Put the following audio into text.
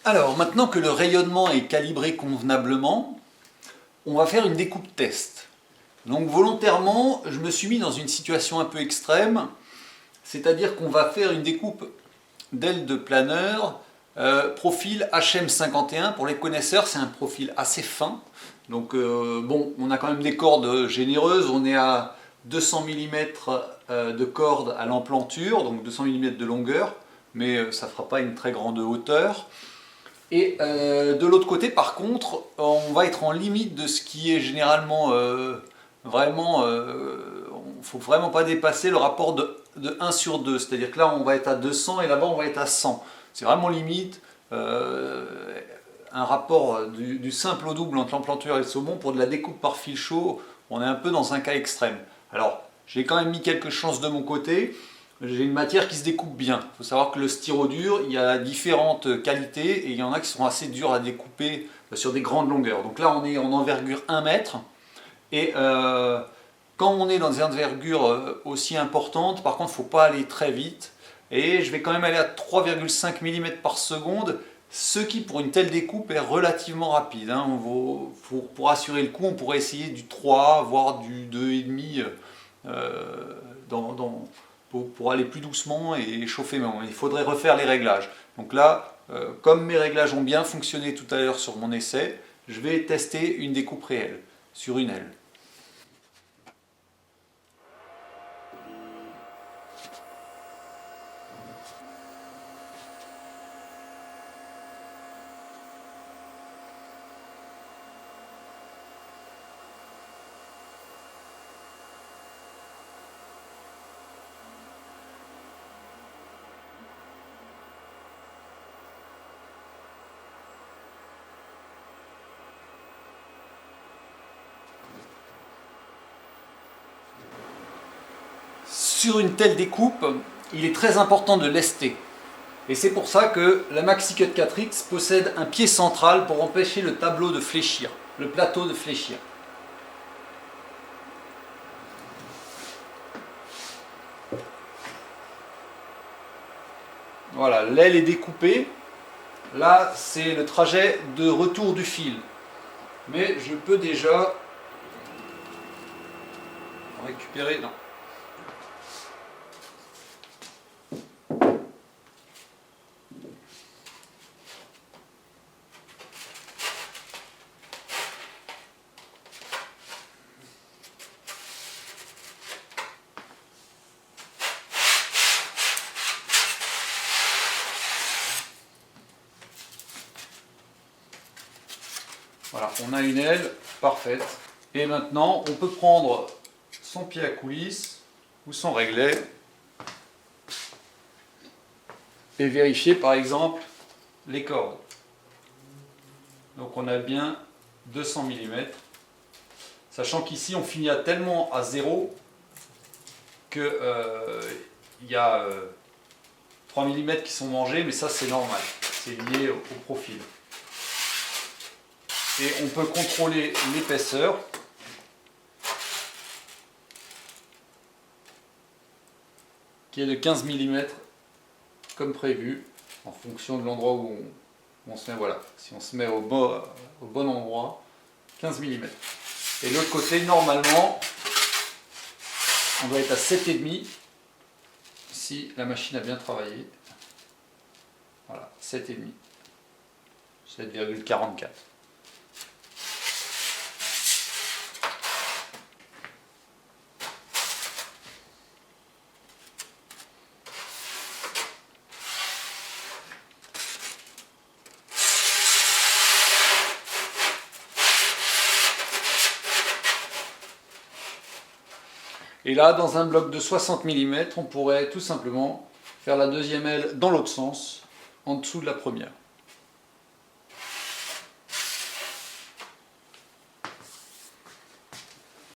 Alors, maintenant que le rayonnement est calibré convenablement, on va faire une découpe test. Donc volontairement, je me suis mis dans une situation un peu extrême, c'est-à-dire qu'on va faire une découpe d'aile de planeur, profil HM51. Pour les connaisseurs, c'est un profil assez fin. Donc bon, on a quand même des cordes généreuses, on est à 200 mm de corde à l'emplanture, donc 200 mm de longueur, mais ça ne fera pas une très grande hauteur. Et de l'autre côté, par contre, on va être en limite de ce qui est généralement vraiment. Il ne faut vraiment pas dépasser le rapport de 1 sur 2. C'est-à-dire que là, on va être à 200 et là-bas, on va être à 100. C'est vraiment limite. Un rapport du simple au double entre l'emplanture et le saumon pour de la découpe par fil chaud, on est un peu dans un cas extrême. Alors, j'ai quand même mis quelques chances de mon côté. J'ai une matière qui se découpe bien. Il faut savoir que le styrodur, il y a différentes qualités et il y en a qui sont assez durs à découper sur des grandes longueurs. Donc là, on est en envergure 1 mètre. Et quand on est dans des envergures aussi importantes, par contre, il ne faut pas aller très vite. Et je vais quand même aller à 3,5 mm par seconde, ce qui pour une telle découpe est relativement rapide. Pour assurer le coup, on pourrait essayer du 3, voire du 2,5 pour aller plus doucement et chauffer. Mais il faudrait refaire les réglages. Donc là, comme mes réglages ont bien fonctionné tout à l'heure sur mon essai, je vais tester une découpe réelle sur une aile. Sur une telle découpe, il est très important de lester. Et c'est pour ça que la MaxiCut 4X possède un pied central pour empêcher le tableau de fléchir, le plateau de fléchir. Voilà, l'aile est découpée. Là, c'est le trajet de retour du fil. Mais je peux déjà récupérer... Non. Voilà, on a une aile parfaite. Et maintenant, on peut prendre son pied à coulisse ou son réglet et vérifier par exemple les cordes. Donc on a bien 200 mm, sachant qu'ici on finit tellement à 0 que il y a 3 mm qui sont mangés, mais ça c'est normal, c'est lié au profil. Et on peut contrôler l'épaisseur. Qui est de 15 mm comme prévu, en fonction de l'endroit où on se met. Voilà, si on se met au bon endroit, 15 mm. Et de l'autre côté, normalement, on doit être à 7,5 si la machine a bien travaillé. Voilà, 7,5. 7,44. Et là, dans un bloc de 60 mm, on pourrait tout simplement faire la deuxième aile dans l'autre sens, en dessous de la première.